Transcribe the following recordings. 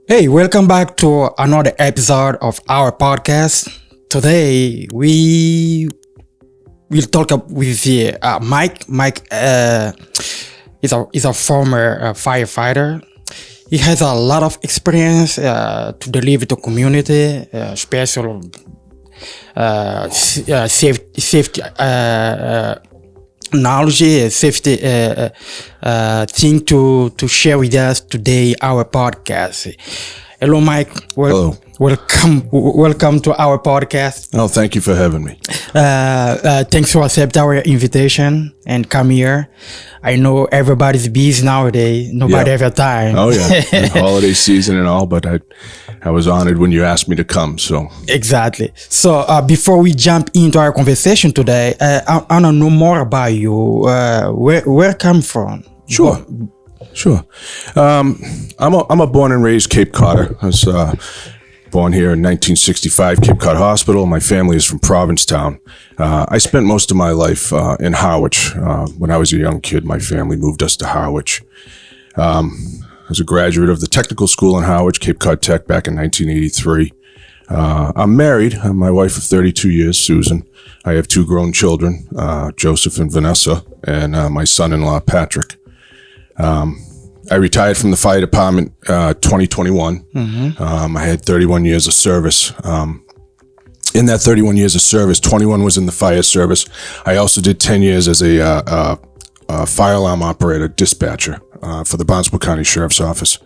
Hey, welcome back to another episode of our podcast. Today we will talk with Mike. Mike is a former firefighter. He has a lot of experience to deliver to community, special safety knowledge, safety thing to share with us today. Our podcast. Hello, Mike. Hello. Welcome to our podcast. Oh, thank you for having me. Thanks for accept our invitation and come here. I know everybody's busy nowadays. Nobody have time. Oh yeah, holiday season and all. But I was honored when you asked me to come. So exactly. So before we jump into our conversation today, I want to know more about you. Where come from? Sure. I'm a born and raised Cape Codder. I was born here in 1965, Cape Cod Hospital. My family is from Provincetown. I spent most of my life in Harwich. When I was a young kid, my family moved us to Harwich. I was a graduate of the technical school in Harwich, Cape Cod Tech, back in 1983. I'm married. I'm my wife of 32 years, Susan. I have two grown children, Joseph and Vanessa, and my son-in-law, Patrick. I retired from the fire department 2021. I had 31 years of service. In that 31 years of service, 21 was in the fire service. I also did 10 years as a fire alarm operator, dispatcher for the Barnstable County Sheriff's Office.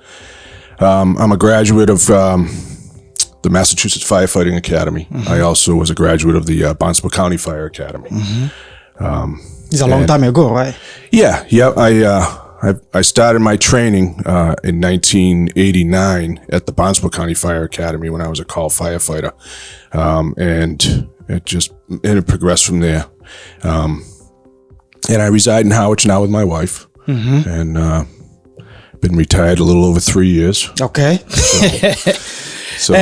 I'm a graduate of the Massachusetts Firefighting Academy. I also was a graduate of the Barnstable County Fire Academy. It's a long time ago, right? Yeah. I started my training in 1989 at the Barnstable County Fire Academy when I was a call firefighter, and it progressed from there. And I reside in Harwich now with my wife, and been retired a little over 3 years. Okay. So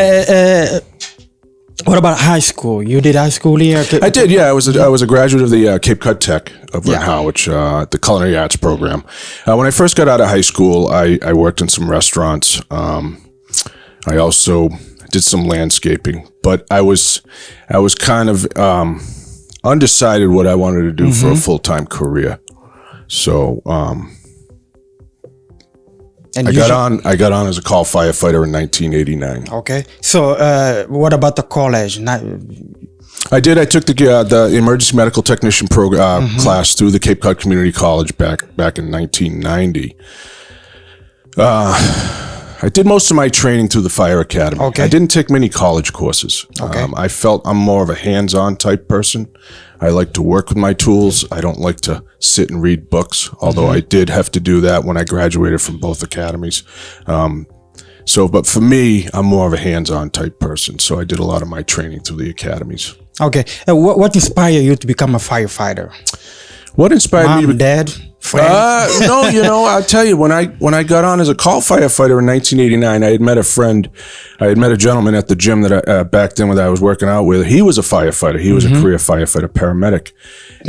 what about high school? You did high school here? I did, yeah. I was a graduate of the Cape Cod Tech over in Harwich, the culinary arts program. When I first got out of high school, I worked in some restaurants. I also did some landscaping, but I was kind of undecided what I wanted to do for a full-time career. So I got on as a call firefighter in 1989. Okay. So what about the college? I did. I took the emergency medical technician program class through the Cape Cod Community College back in 1990. I did most of my training through the fire academy. Okay. I didn't take many college courses. Okay. I felt I'm more of a hands-on type person. I like to work with my tools. I don't like to sit and read books, although I did have to do that when I graduated from both academies. But for me, I'm more of a hands-on type person. So I did a lot of my training through the academies. Okay. What inspired you to become a firefighter? What inspired me? Dad, friend? No, I'll tell you, when I got on as a call firefighter in 1989, I had met a friend. I had met a gentleman at the gym that back then that I was working out with. He was a firefighter. He was a career firefighter, paramedic.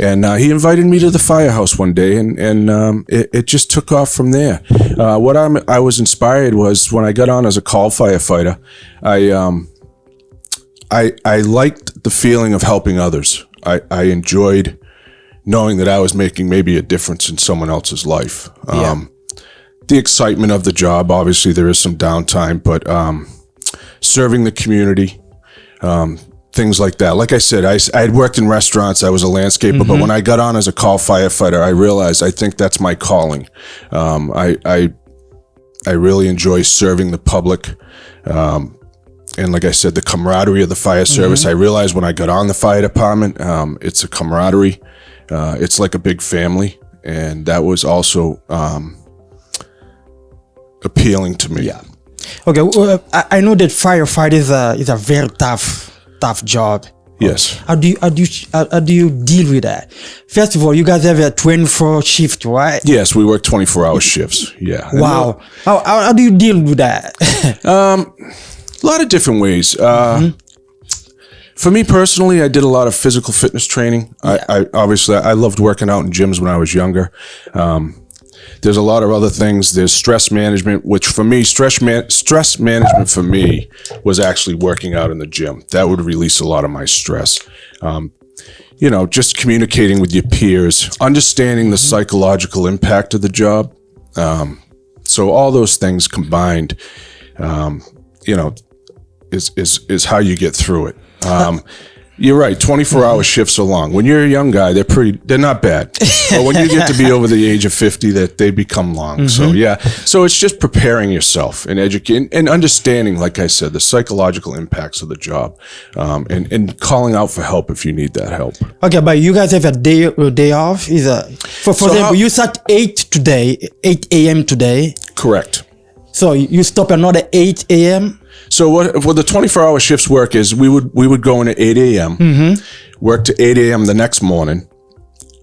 And he invited me to the firehouse one day, and it just took off from there. What I was inspired was when I got on as a call firefighter, I liked the feeling of helping others. I enjoyed knowing that I was making maybe a difference in someone else's life. The excitement of the job, obviously there is some downtime, but serving the community, things like that. Like I said, I had worked in restaurants. I was a landscaper, but when I got on as a call firefighter, I realized I think that's my calling. I really enjoy serving the public. And like I said, the camaraderie of the fire service. I realized when I got on the fire department, it's a camaraderie. It's like a big family, and that was also appealing to me. Yeah. Okay. I know that firefighter is a very tough job. Yes. How do you deal with that? First of all, you guys have a 24 shift, right? Yes, we work 24-hour shifts. Yeah. Wow. How do you deal with that? A lot of different ways. For me personally, I did a lot of physical fitness training. I obviously loved working out in gyms when I was younger. There's a lot of other things. There's stress management, which for me, stress management for me was actually working out in the gym. That would release a lot of my stress. Just communicating with your peers, understanding the psychological impact of the job. So all those things combined, is how you get through it. You're right. 24-hour shifts are long. When you're a young guy, they're not bad. But when you get to be over the age of 50, that they become long. So so it's just preparing yourself and educating and understanding, like I said, the psychological impacts of the job, and calling out for help if you need that help. Okay, but you guys have a day off. For example, you start 8 a.m. today. Correct. So you stop another 8 a.m. So what the 24-hour shifts work is we would go in at 8 a.m., work to 8 a.m. the next morning.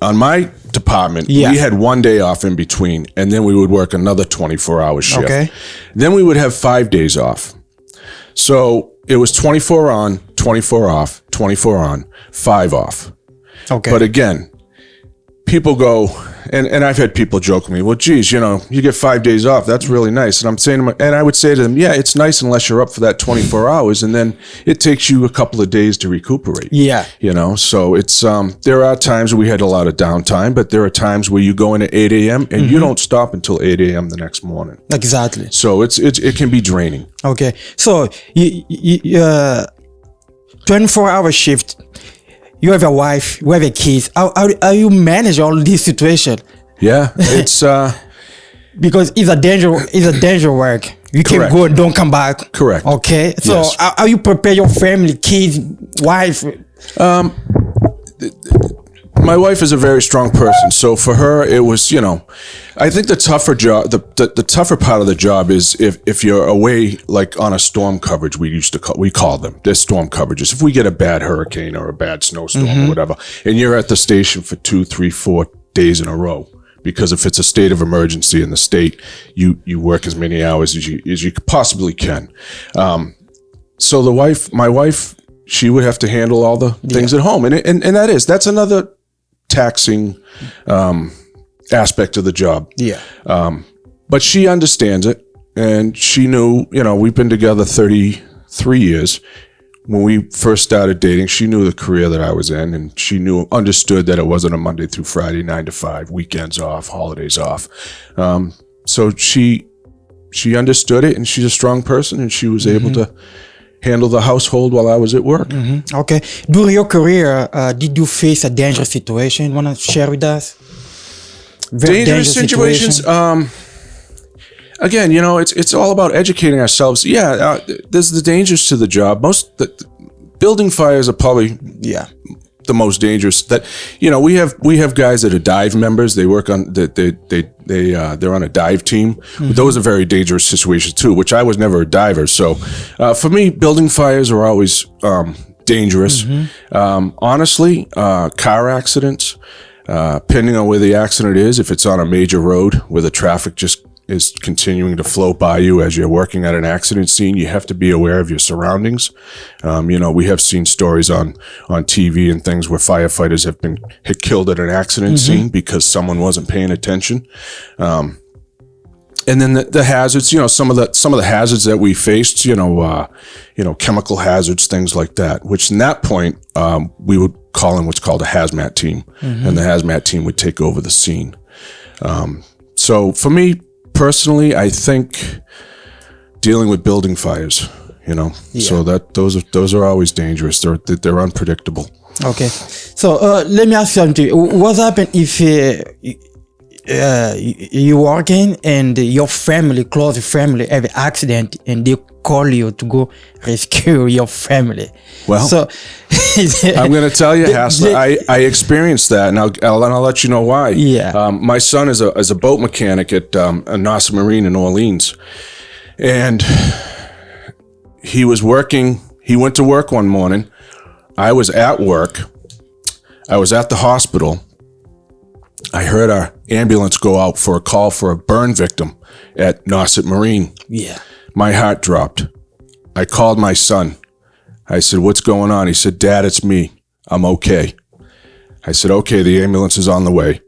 On my department, we had one day off in between, and then we would work another 24-hour shift. Okay. Then we would have 5 days off. So it was 24 on, 24 off, 24 on, 5 off. Okay. But again, people go, and I've had people joke with me, well, geez, you get 5 days off. That's really nice. And I'm saying, and I would say to them, yeah, it's nice unless you're up for that 24 hours. And then it takes you a couple of days to recuperate. Yeah. So it's, there are times where we had a lot of downtime, but there are times where you go in at 8 a.m. and you don't stop until 8 a.m. the next morning. Exactly. So it can be draining. Okay. So 24-hour shift. You have a wife, you have a kid. How you manage all this situation? Yeah, it's because it's a danger work. You can go and don't come back. Correct. Okay. So how you prepare your family, kids, wife? My wife is a very strong person, so for her it was, I think the tougher job, the tougher part of the job is if you're away, like on a storm coverage, we call them. They're storm coverages. If we get a bad hurricane or a bad snowstorm or whatever, and you're at the station for 2, 3, 4 days in a row, because if it's a state of emergency in the state, you work as many hours as you possibly can. So my wife, she would have to handle all the things at home, and that's another taxing aspect of the job. Yeah. But she understands it, and she knew, we've been together 33 years. When we first started dating, she knew the career that I was in, and she understood that it wasn't a Monday through Friday, 9 to 5, weekends off, holidays off. So she understood it, and she's a strong person, and she was able to handle the household while I was at work. Okay. During your career, did you face a dangerous situation? Want to share with us? Dangerous situations? Again, it's all about educating ourselves. Yeah, there's the dangers to the job. Building fires are probably the most dangerous. That we have guys that are dive members. They work on they're on a dive team. But those are very dangerous situations too, which I was never a diver. So for me, building fires are always dangerous. Honestly, car accidents, depending on where the accident is, if it's on a major road where the traffic just is continuing to flow by you as you're working at an accident scene, you have to be aware of your surroundings. We have seen stories on TV and things where firefighters have been killed at an accident scene because someone wasn't paying attention. And then the hazards, some of the hazards that we faced, chemical hazards, things like that, which in that point, we would call in what's called a hazmat team, and the hazmat team would take over the scene. So for me, personally, I think dealing with building fires, so that those are always dangerous. They're unpredictable. Okay, so let me ask you something. What happens if you working and your close family, have an accident and they call you to go rescue your family? Well, so I'm going to tell you, Hasler, I experienced that, and I'll let you know why. Yeah. My son is a boat mechanic at Nasser Marine in Orleans, and he was working. He went to work one morning. I was at work. I was at the hospital. I heard our ambulance go out for a call for a burn victim at Nasser Marine. Yeah. My heart dropped. I called my son. I said, "What's going on?" He said, "Dad, it's me. I'm okay." I said, "Okay, the ambulance is on the way."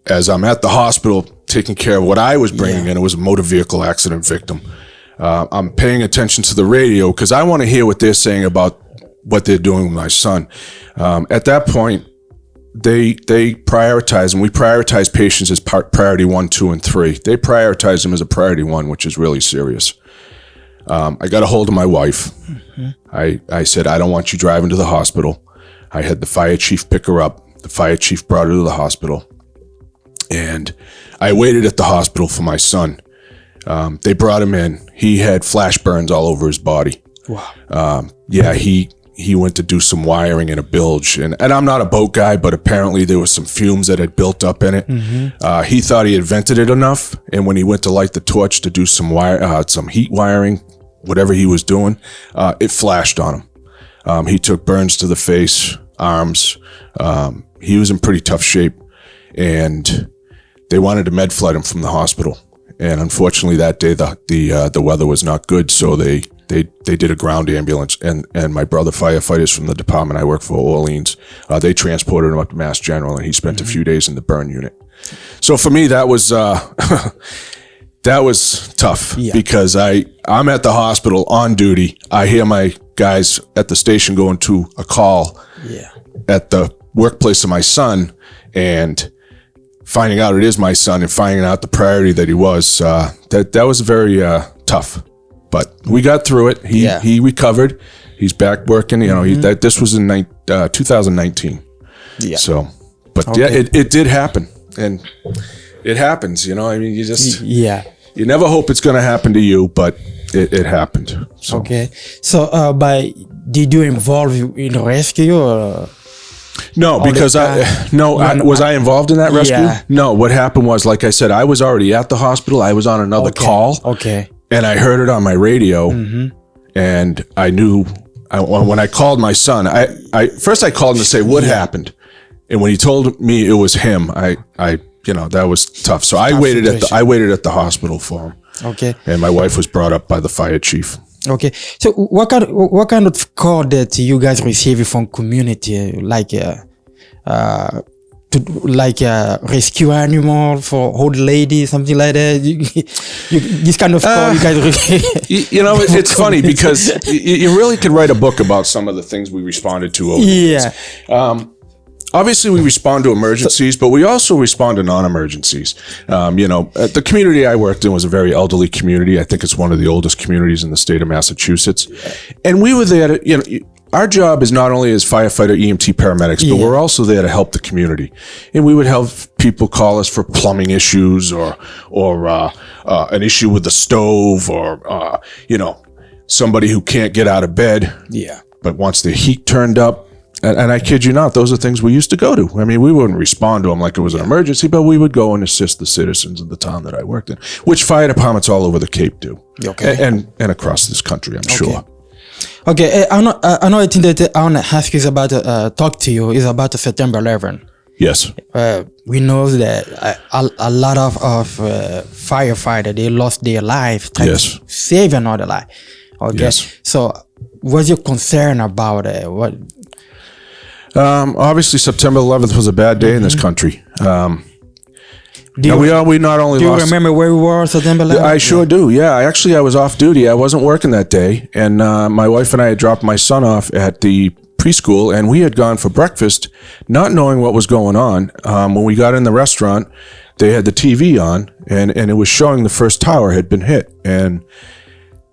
as I'm at the hospital taking care of what I was bringing in, it was a motor vehicle accident victim. I'm paying attention to the radio because I want to hear what they're saying about what they're doing with my son. At that point, they prioritize, and we prioritize patients as priority 1, 2, and 3. They prioritize them as a priority 1, which is really serious. I got a hold of my wife. I said, I don't want you driving to the hospital. I had the fire chief pick her up. The fire chief brought her to the hospital. And I waited at the hospital for my son. They brought him in. He had flash burns all over his body. Wow. He went to do some wiring in a bilge. And I'm not a boat guy, but apparently there was some fumes that had built up in it. He thought he had vented it enough. And when he went to light the torch to do some heat wiring, whatever he was doing, it flashed on him. He took burns to the face, arms. He was in pretty tough shape. And they wanted to med flood him from the hospital. And unfortunately that day, the weather was not good. So they did a ground ambulance, and my brother firefighters from the department I work for, Orleans, they transported him up to Mass General, and he spent a few days in the burn unit. So for me, that was that was tough because I'm at the hospital on duty. I hear my guys at the station going to a call at the workplace of my son, and finding out it is my son and finding out the priority that he was, that was very tough. But we got through it. He recovered. He's back working. This was in 2019. Yeah. So, but it did happen, and it happens. You mean, you just you never hope it's going to happen to you, but it happened. So. Okay. So, did you involve in the rescue or? No, because was I involved in that rescue? Yeah. No, what happened was, like I said, I was already at the hospital. I was on another call. Okay. And I heard it on my radio, and I knew when I called my son, I first called him to say what happened, and when he told me it was him, that was tough. So I waited at the hospital for him. Okay. And my wife was brought up by the fire chief. Okay. So what kind of call that you guys receive from community, like rescue animal for old lady, something like that? This kind of call you guys it's funny because you really could write a book about some of the things we responded to over the years. Obviously we respond to emergencies, but we also respond to non-emergencies. The community I worked in was a very elderly community. I think it's one of the oldest communities in the state of Massachusetts. And we were there to, our job is not only as firefighter, EMT, paramedics, but we're also there to help the community. And we would help people call us for plumbing issues or an issue with the stove or, somebody who can't get out of bed, but wants their heat turned up. And I kid you not, those are things we used to go to. I mean, we wouldn't respond to them like it was an emergency, but we would go and assist the citizens of the town that I worked in, which fire departments all over the Cape do, and across this country, I'm sure. Okay, I think that I want to ask you about talk to you is about September 11. Yes. We know that a lot of firefighters, they lost their life trying to save another life. Okay. Yes. So, what's your concern about what? Obviously, September 11th was a bad day in this country. We not only do you lost. Remember where we were September 11th? I sure do. Yeah, I was off duty. I wasn't working that day, and my wife and I had dropped my son off at the preschool, and we had gone for breakfast, not knowing what was going on. When we got in the restaurant, they had the TV on, and it was showing the first tower had been hit. And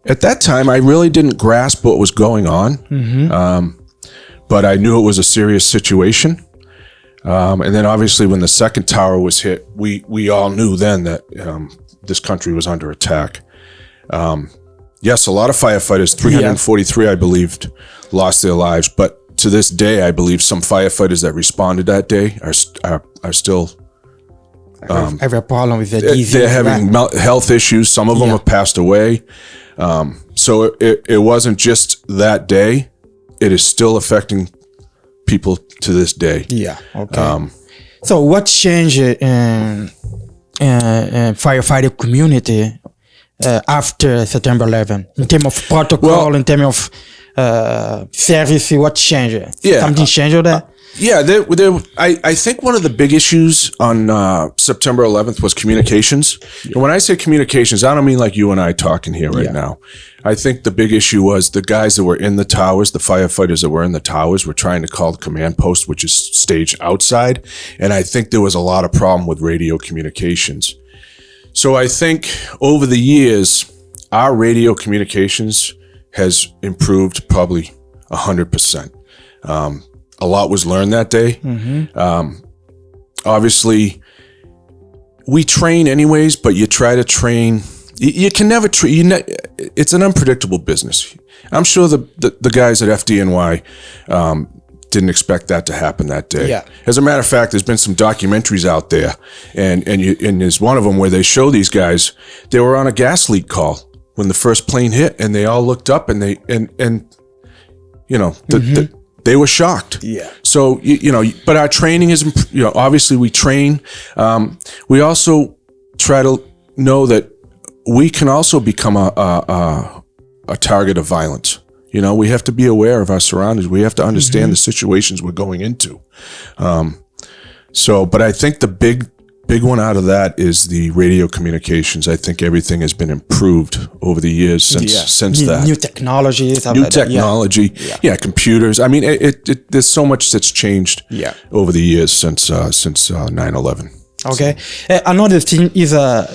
at that time, I really didn't grasp what was going on. But I knew it was a serious situation. And then obviously when the second tower was hit, we all knew then that this country was under attack. Yes, a lot of firefighters, 343 I believed, lost their lives. But to this day, I believe some firefighters that responded that day are still... have a problem with the disease. They're having health issues. Some of them have passed away. So it wasn't just that day. It is still affecting people to this day. Yeah. Okay. So what changed in firefighter community after September 11 in terms of protocol, in terms of service, what changed? Yeah. Something changed there? Yeah, I think one of the big issues on September 11th was communications. And when I say communications, I don't mean like you and I talking here right now. I think the big issue was the guys that were in the towers, the firefighters that were in the towers, were trying to call the command post, which is staged outside. And I think there was a lot of problem with radio communications. So I think over the years, our radio communications has improved probably 100%. A lot was learned that day. Obviously, we train anyways, but you try to train. You can never train. It's an unpredictable business. I'm sure the guys at FDNY didn't expect that to happen that day. Yeah. As a matter of fact, there's been some documentaries out there, and there's one of them where they show these guys. They were on a gas leak call when the first plane hit, and they all looked up, and they were shocked. Yeah. So, but our training is, obviously we train. We also try to know that we can also become a target of violence. We have to be aware of our surroundings. We have to understand the situations we're going into. But I think the big one out of that is the radio communications. I think everything has been improved over the years since that. New technologies. New technology. Yeah, computers. I mean, there's so much that's changed over the years since 9/11. Okay. Another thing is a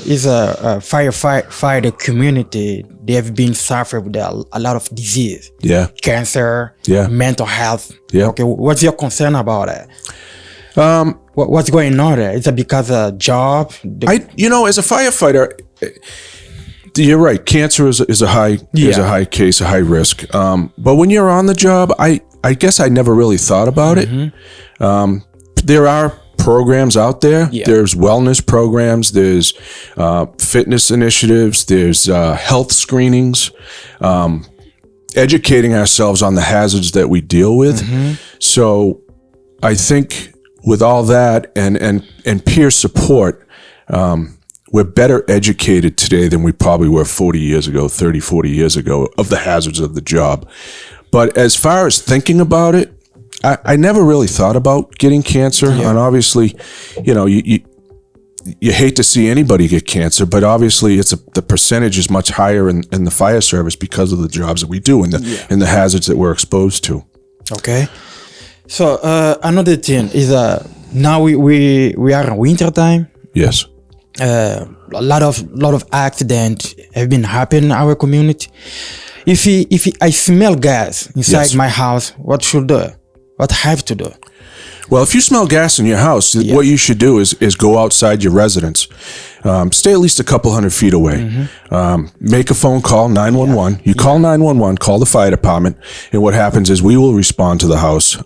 firefighter community. They have been suffering with a lot of disease. Yeah. Cancer. Yeah. Mental health. Yeah. Okay. What's your concern about it? What's going on there? Is it because of job? As a firefighter, you're right. Cancer is a high case, a high risk. But when you're on the job, I guess I never really thought about it. There are programs out there. Yeah. There's wellness programs. There's fitness initiatives. There's health screenings. Educating ourselves on the hazards that we deal with. So I think with all that and peer support, we're better educated today than we probably were 40 years ago, 30, 40 years ago, of the hazards of the job. But as far as thinking about it, I never really thought about getting cancer. And obviously, you hate to see anybody get cancer, but obviously the percentage is much higher in the fire service because of the jobs that we do and the hazards that we're exposed to. Okay. So another thing is now we are in winter time. Yes. A lot of accidents have been happening in our community. If I smell gas inside my house, what should I do? What I have to do? Well, if you smell gas in your house, what you should do is go outside your residence. Stay at least a couple hundred feet away. Make a phone call, 911. You call 911, call the fire department, and what happens is we will respond to the house.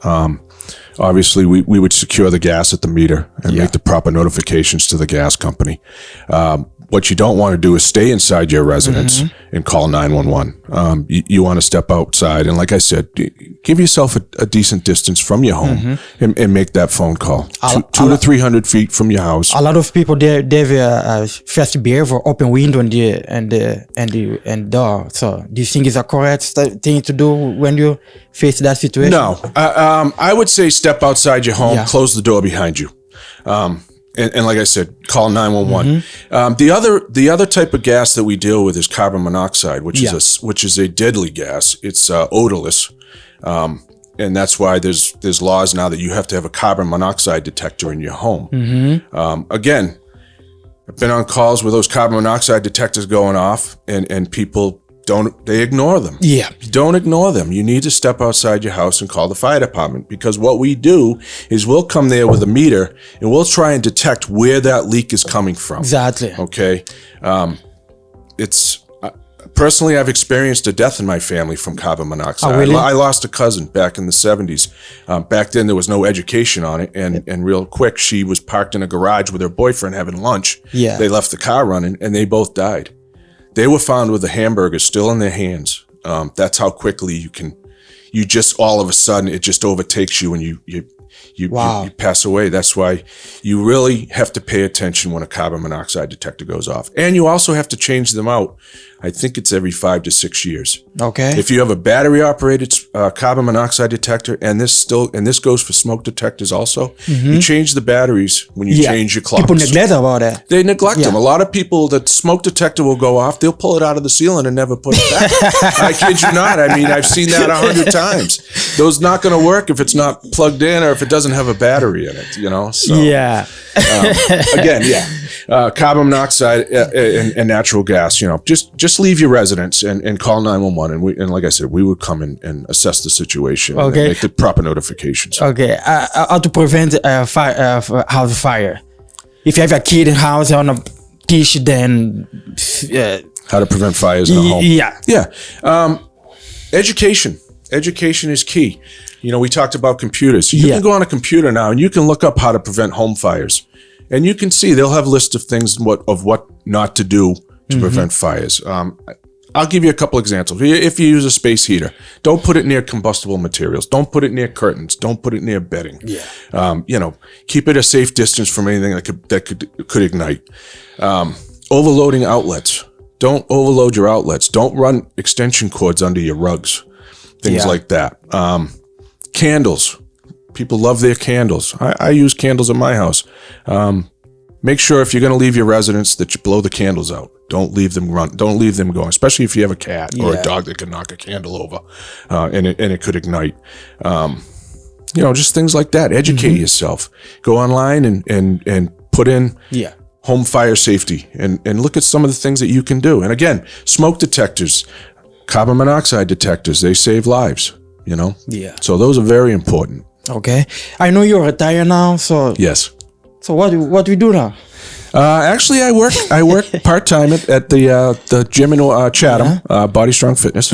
Obviously, we would secure the gas at the meter and make the proper notifications to the gas company. What you don't want to do is stay inside your residence and call 911. You want to step outside. And like I said, give yourself a decent distance from your home and make that phone call. 200 to 300 feet from your house. A lot of people, they have a first behavior, open window and door. So do you think it's a correct thing to do when you face that situation? No. I would say step outside your home, close the door behind you. And like I said, call 911. The other type of gas that we deal with is carbon monoxide, which is a deadly gas. It's odorless, and that's why there's laws now that you have to have a carbon monoxide detector in your home. Again, I've been on calls with those carbon monoxide detectors going off, and people they ignore them. Don't ignore them. You need to step outside your house and call the fire department, because what we do is we'll come there with a meter and we'll try and detect where that leak is coming from. Exactly. Okay. Personally, I've experienced a death in my family from carbon monoxide. Oh, really? I lost a cousin back in the 70s. Back then, there was no education on it. And real quick, she was parked in a garage with her boyfriend having lunch. They left the car running and they both died. They were found with the hamburger still in their hands. That's how quickly you just all of a sudden, it just overtakes you and you pass away. That's why you really have to pay attention when a carbon monoxide detector goes off. And you also have to change them out. I think it's every 5 to 6 years. Okay. If you have a battery operated carbon monoxide detector, and this goes for smoke detectors also, you change the batteries when you change your clocks. People neglect about that. They neglect them. A lot of people, the smoke detector will go off, they'll pull it out of the ceiling and never put it back. I kid you not. I mean, I've seen that 100 times. Those not going to work if it's not plugged in or if it doesn't have a battery in it, you know? So, again, carbon monoxide and natural gas, you know, just leave your residence and call 911. And like I said, we would come and assess the situation and make the proper notifications. Okay. How to prevent house fire? If you have a kid in house on a dish, then how to prevent fires in a home? Yeah. Education. Education is key. You know, we talked about computers. You can go on a computer now and you can look up how to prevent home fires. And you can see they'll have lists of things what not to do to prevent fires. I'll give you a couple examples. If you use a space heater, don't put it near combustible materials. Don't put it near curtains. Don't put it near bedding. You know, keep it a safe distance from anything that could ignite. Overloading outlets. Don't overload your outlets. Don't run extension cords under your rugs. Things like that. Candles. People love their candles. I use candles at my house. Make sure if you're going to leave your residence that you blow the candles out. Don't leave them Don't leave them going, especially if you have a cat or a dog that can knock a candle over and it could ignite. You know, just things like that. Educate yourself. Go online and put in home fire safety and look at some of the things that you can do. And again, smoke detectors, carbon monoxide detectors, they save lives, you know? So those are very important. Okay. I know you're retired now, so... Yes. So what do we do now? Actually, I work part-time at the gym in Chatham, Body Strong Fitness.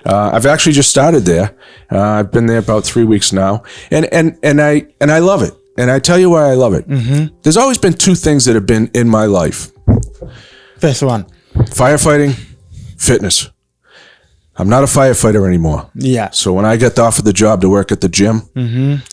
I've actually just started there. I've been there about 3 weeks now. And I love it. And I tell you why I love it. There's always been two things that have been in my life. First one. Firefighting, fitness. I'm not a firefighter anymore. So when I got offered the job to work at the gym,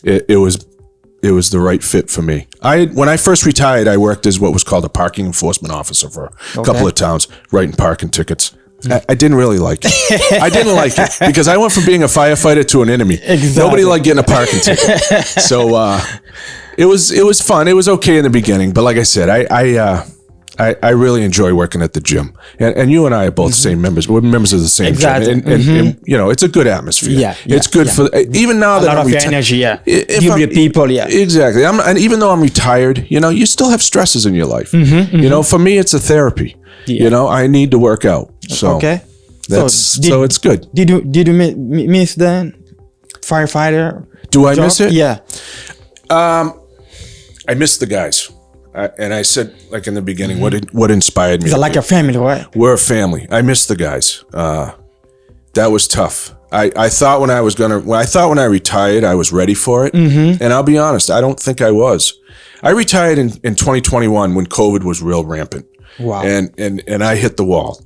it was the right fit for me. When I first retired, I worked as what was called a parking enforcement officer for a couple of towns, writing parking tickets. I didn't really like it. I didn't like it because I went from being a firefighter to an enemy. Nobody liked getting a parking ticket. So it was fun. It was okay in the beginning, but like I said, I really enjoy working at the gym, and you and I are both same members. We're members of the same gym, and you know, it's a good atmosphere. It's good for even now that I'm a lot of your energy. Give your people. Exactly. And even though I'm retired, you know, you still have stresses in your life. You know, for me, it's a therapy. You know, I need to work out. So so it's good. Did you miss the firefighter? Do I miss it? Yeah. I miss the guys. And I said, like in the beginning, what inspired me? It's like a family, right? We're a family. I miss the guys. That was tough. I thought when I retired, I was ready for it. And I'll be honest, I don't think I was. I retired in 2021 when COVID was real rampant. Wow. And I hit the wall.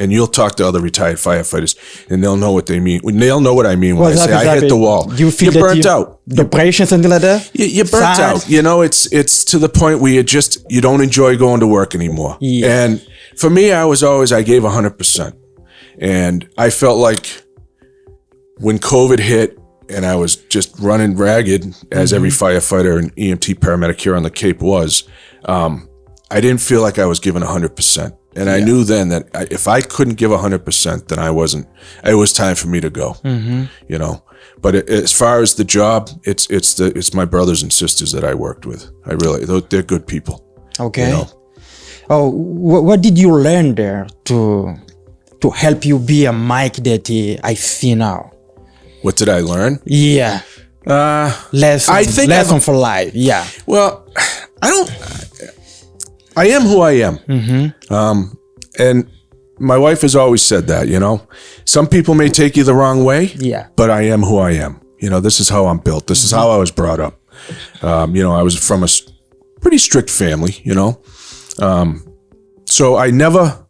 And you'll talk to other retired firefighters, and they'll know what they mean. They'll know what I mean when I say I hit the wall. Do you feel you're burnt out. Depression, something like that? You're burnt out. You know, it's to the point where you don't enjoy going to work anymore. And for me, I gave 100%. And I felt like when COVID hit and I was just running ragged, as every firefighter and EMT paramedic here on the Cape was, I didn't feel like I was giving 100%. And I knew then that if I couldn't give 100%, then it was time for me to go, you know. But as far as the job, it's my brothers and sisters that I worked with. They're good people. Okay. You know? Oh, what did you learn there to help you be a Mike that I see now? What did I learn? Yeah. Lesson for life. Yeah. Well, I am who I am. And my wife has always said that, you know, some people may take you the wrong way, but I am who I am. You know, this is how I'm built. This is how I was brought up. You know, I was from a pretty strict family, you know. So I never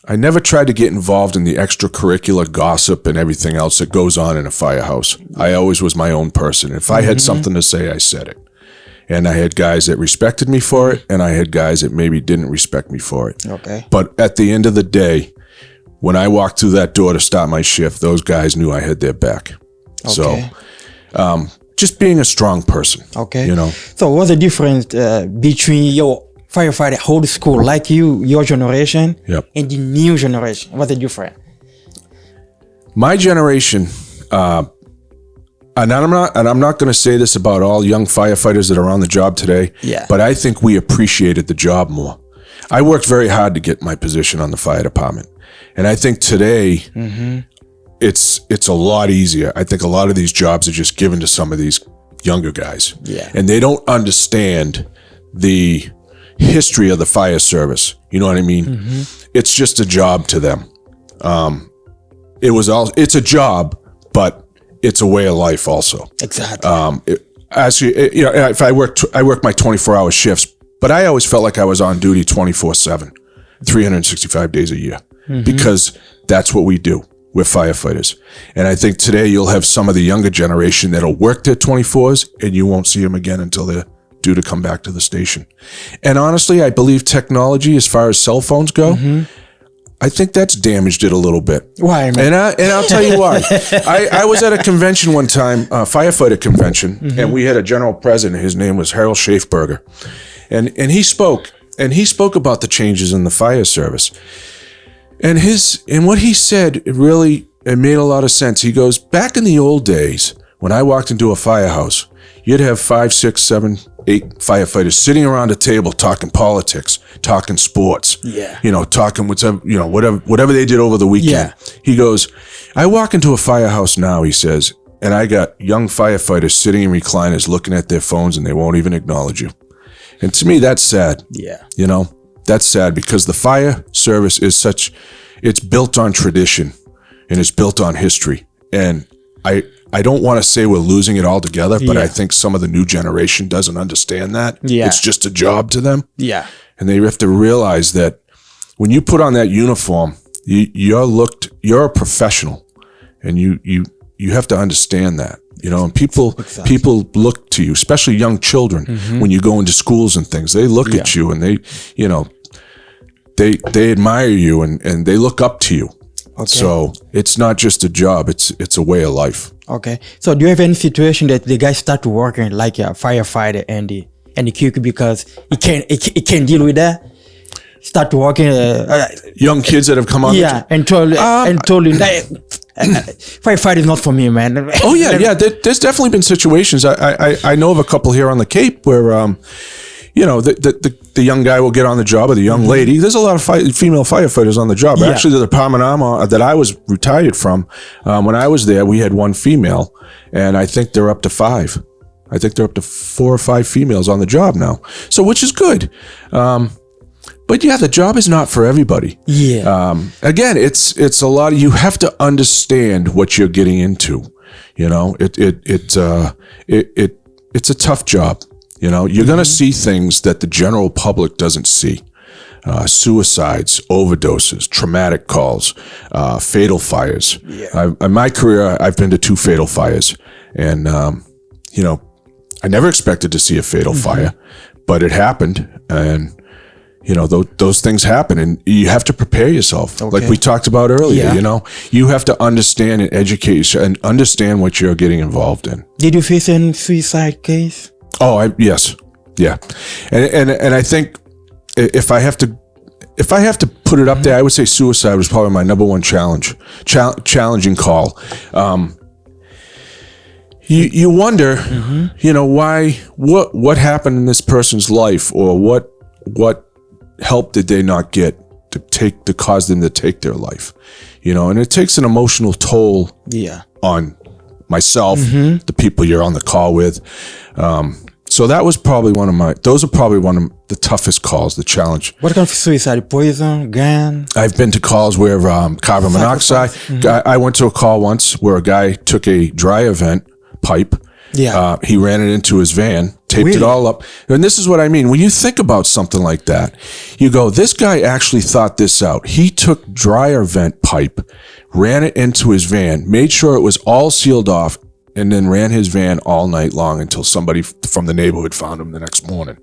I never tried to get involved in the extracurricular gossip and everything else that goes on in a firehouse. I always was my own person. If I had something to say, I said it. And I had guys that respected me for it, and I had guys that maybe didn't respect me for it. Okay. But at the end of the day, when I walked through that door to start my shift, those guys knew I had their back. Okay. So just being a strong person. Okay. You know. So what's the difference between your firefighter old school, like your generation, Yep. and the new generation? What's the difference? My generation, and I'm not going to say this about all young firefighters that are on the job today, but I think we appreciated the job more. I worked very hard to get my position on the fire department. And I think today it's a lot easier. I think a lot of these jobs are just given to some of these younger guys. Yeah. And they don't understand the history of the fire service. You know what I mean? It's just a job to them. It's a job, but it's a way of life also. Exactly. If I worked my 24-hour shifts, but I always felt like I was on duty 24/7, 365 days a year, because that's what we do. We're firefighters. And I think today you'll have some of the younger generation that'll work their 24s, and you won't see them again until they're due to come back to the station. And honestly, I believe technology, as far as cell phones go, I think that's damaged it a little bit. Why, man? And I'll tell you why. I was at a convention one time, a firefighter convention, and we had a general president. His name was Harold Schaefberger. And he spoke about the changes in the fire service. And what he said, it made a lot of sense. He goes, back in the old days, when I walked into a firehouse, you'd have 5, 6, 7, 8 firefighters sitting around a table talking politics, talking sports, talking whatever they did over the weekend. He goes, I walk into a firehouse now, he says, and I got young firefighters sitting in recliners looking at their phones, and they won't even acknowledge you. And to me, that's sad. Yeah. That's sad, because the fire service it's built on tradition, and it's built on history. And I don't want to say we're losing it altogether, but I think some of the new generation doesn't understand that. Yeah. It's just a job to them. Yeah. And they have to realize that when you put on that uniform, you're a professional, and you have to understand that. And people look to you, especially young children, when you go into schools and things. They look at you, and they admire you, and they look up to you. Okay. So it's not just a job; it's a way of life. Okay. So do you have any situation that the guys start working like a firefighter and the QQ because he can't deal with that? Start working. Young kids that have come on. Yeah, and told him firefighter is not for me, man. Oh yeah. There's definitely been situations. I know of a couple here on the Cape where the young guy will get on the job, or the young lady. There's a lot of female firefighters on the job. Yeah. Actually, the department that I was retired from, when I was there, we had one female, and I think they're up to 5. I think they're up to 4 or 5 females on the job now. So, which is good. But yeah, the job is not for everybody. Yeah. Again, it's a lot of, you have to understand what you're getting into. It's a tough job. You're going to see things that the general public doesn't see. Suicides, overdoses, traumatic calls, fatal fires. Yeah. In my career, I've been to 2 fatal fires. And, I never expected to see a fatal fire, but it happened. And, those things happen, and you have to prepare yourself. Okay. Like we talked about earlier, you have to understand and educate yourself and understand what you're getting involved in. Did you face any suicide case? Oh, yes. Yeah. And I think if I have to put it up there, I would say suicide was probably my number one challenging call. You wonder, why, what happened in this person's life, or what help did they not get to cause them to take their life, and it takes an emotional toll on myself, the people you're on the call with. So that was probably those are probably one of the toughest calls, the challenge. What kind of suicide? Poison, gun? I've been to calls where carbon monoxide. I went to a call once where a guy took a dry event pipe He ran it into his van, taped it all up. And this is what I mean. When you think about something like that, you go, this guy actually thought this out. He took dryer vent pipe, ran it into his van, made sure it was all sealed off, and then ran his van all night long until somebody from the neighborhood found him the next morning.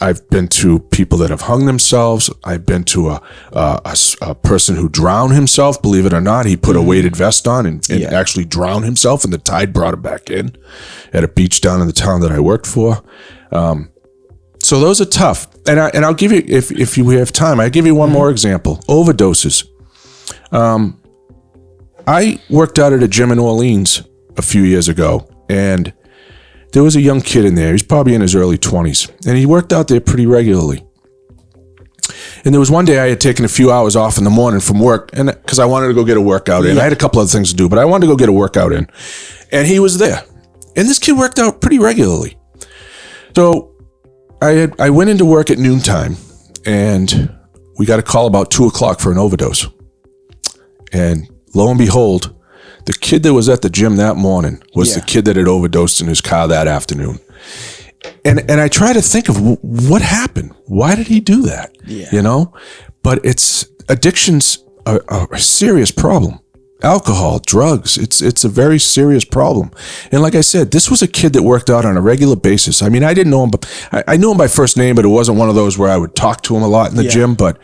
I've been to people that have hung themselves. I've been to a person who drowned himself. Believe it or not, he put a weighted vest on and actually drowned himself, and the tide brought him back in at a beach down in the town that I worked for. So those are tough. And I'll give you, if you have time, I'll give you one more example. Overdoses. I worked out at a gym in Orleans a few years ago, and there was a young kid in there. He's probably in his early 20s, and he worked out there pretty regularly. And there was one day I had taken a few hours off in the morning from work, and because I wanted to go get a workout in. I had a couple other things to do, but I wanted to go get a workout in. And he was there. And this kid worked out pretty regularly. So I went into work at noontime, and we got a call about 2 o'clock for an overdose. And lo and behold, the kid that was at the gym that morning was the kid that had overdosed in his car that afternoon. And I try to think of what happened. Why did he do that? You know? But addiction's a serious problem. Alcohol, drugs, it's a very serious problem. And like I said, this was a kid that worked out on a regular basis. I mean, I didn't know him, but I knew him by first name, but it wasn't one of those where I would talk to him a lot in the gym. But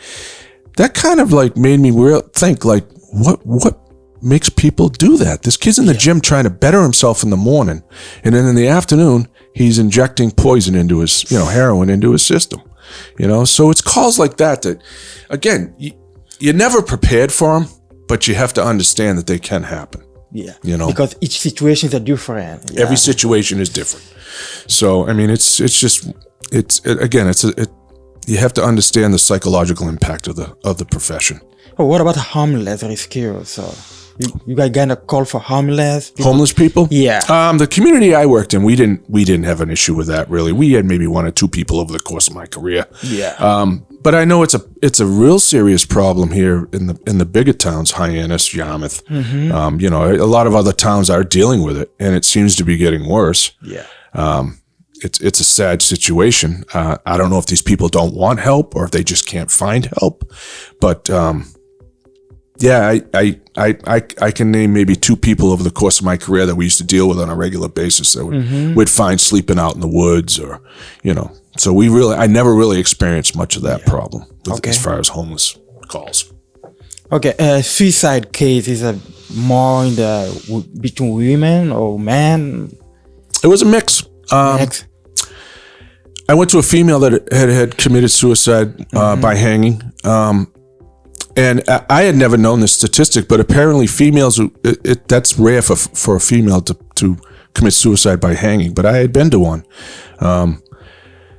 that kind of like made me think like, what makes people do that? This kid's in the gym trying to better himself in the morning, and then in the afternoon he's injecting poison into his, heroin into his system. So it's calls like that again, you're never prepared for them, but you have to understand that they can happen. Because each situation is different. Every situation is different. So I mean, you have to understand the psychological impact of the profession. Oh, what about homeless rescue? So you guys got a call for homeless people? Homeless people? Yeah. The community I worked in, we didn't have an issue with that really. We had maybe 1 or 2 people over the course of my career. Yeah. But I know it's a real serious problem here in the bigger towns, Hyannis, Yarmouth. A lot of other towns are dealing with it, and it seems to be getting worse. Yeah. It's a sad situation. I don't know if these people don't want help or if they just can't find help, but I can name maybe 2 people over the course of my career that we used to deal with on a regular basis that we'd find sleeping out in the woods or, so I never really experienced much of that problem as far as homeless calls. Okay. Suicide case is more between women or men? It was a mix. I went to a female that had committed suicide by hanging. And I had never known this statistic, but apparently females, that's rare for a female to commit suicide by hanging, but I had been to one.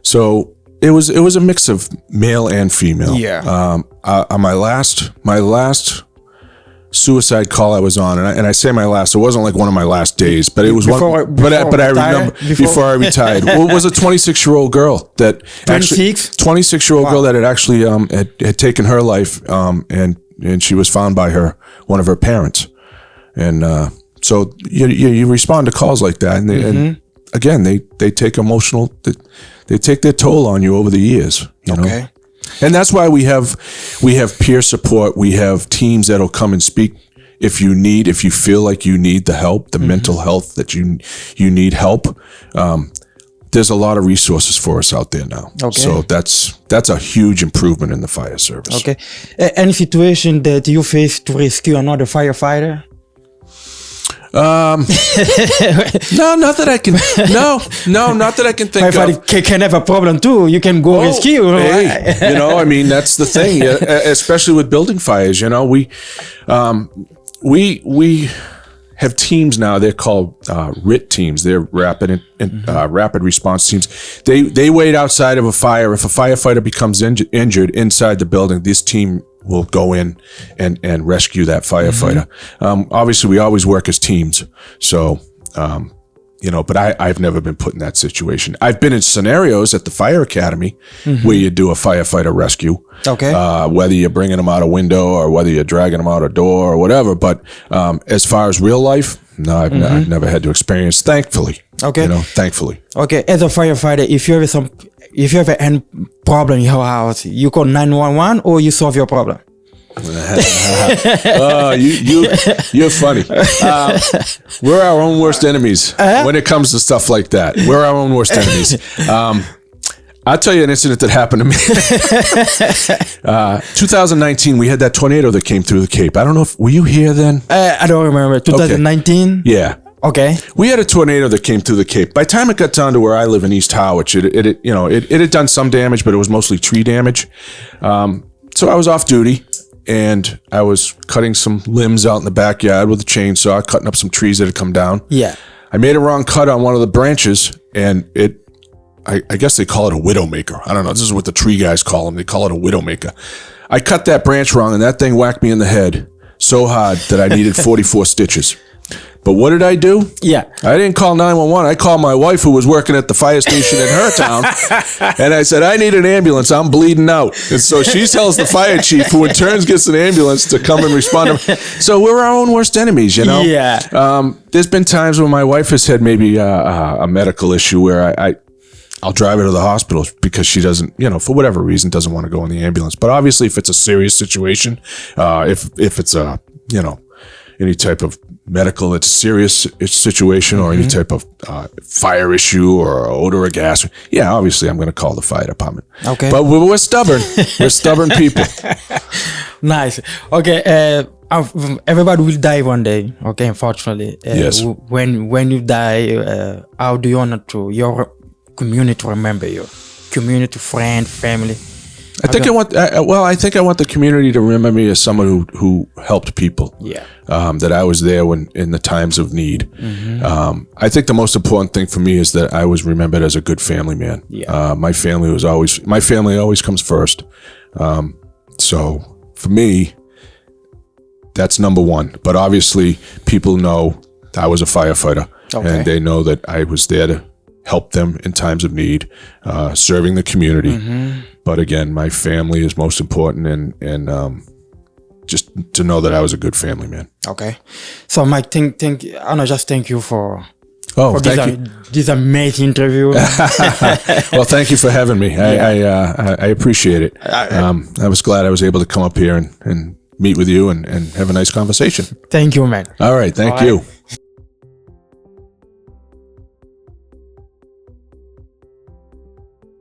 So it was a mix of male and female. Yeah. On my last suicide call I was on, and I say my last, it wasn't like one of my last days, but it was but I remember before I retired. Well, it was a 26-year-old girl that 26-year-old girl that had actually had taken her life, and she was found by one of her parents, and so you respond to calls like that, and again they take emotional, they take their toll on you over the years. You know? And that's why we have peer support. We have teams that'll come and speak if you feel like you need the help, the mental health that you need help. There's a lot of resources for us out there now. So that's a huge improvement in the fire service. Okay. Any situation that you face to rescue another firefighter? No, not that I can. No, not that I can think of. Can have a problem too. You can go rescue. Hey, I mean, that's the thing, especially with building fires. We have teams now. They're called RIT teams. They're rapid response teams. They wait outside of a fire. If a firefighter becomes injured inside the building, this team will go in and rescue that firefighter. Obviously, we always work as teams. So, but I've never been put in that situation. I've been in scenarios at the fire academy where you do a firefighter rescue. Whether you're bringing them out a window or whether you're dragging them out a door or whatever. But as far as real life, No, I've never had to experience, thankfully. Okay. Thankfully. Okay, as a firefighter, if you have any problem in your house, you call 911 or you solve your problem? Oh, you're funny. We're our own worst enemies when it comes to stuff like that. We're our own worst enemies. I'll tell you an incident that happened to me. 2019, we had that tornado that came through the Cape. I don't know were you here then? I don't remember. 2019? Okay. Yeah. Okay. We had a tornado that came through the Cape. By the time it got down to where I live in East Harwich, it had done some damage, but it was mostly tree damage. So I was off duty, and I was cutting some limbs out in the backyard with a chainsaw, cutting up some trees that had come down. Yeah. I made a wrong cut on one of the branches, and I guess they call it a widowmaker. I don't know. This is what the tree guys call them. They call it a widowmaker. I cut that branch wrong, and that thing whacked me in the head so hard that I needed 44 stitches. But what did I do? Yeah. I didn't call 911. I called my wife, who was working at the fire station in her town, and I said, I need an ambulance. I'm bleeding out. And so she tells the fire chief, who in turn gets an ambulance to come and respond. So we're our own worst enemies, Yeah. There's been times when my wife has had maybe a medical issue where I'll drive her to the hospital because she doesn't, for whatever reason, doesn't want to go in the ambulance. But obviously, if it's a serious situation, if it's any type of medical, it's a serious situation, or any type of fire issue or odor of gas, yeah, obviously, I'm going to call the fire department. Okay. But we're stubborn. We're stubborn people. Nice. Okay. Everybody will die one day. Okay. Unfortunately. Yes. When you die, how do you want to your community to remember you? Community, friend, family. I think I want the community to remember me as someone who helped people. Yeah. That I was there when in the times of need. Mm-hmm. I think the most important thing for me is that I was remembered as a good family man. Yeah. My family always comes first. So for me, that's number one. But obviously, people know I was a firefighter, and they know that I was there to help them in times of need, serving the community. Mm-hmm. But again, my family is most important, and just to know that I was a good family man. Okay. So Mike, thank you for this amazing interview. Well, thank you for having me. I appreciate it. I was glad I was able to come up here and meet with you and have a nice conversation. Thank you, man. All right. Thank you.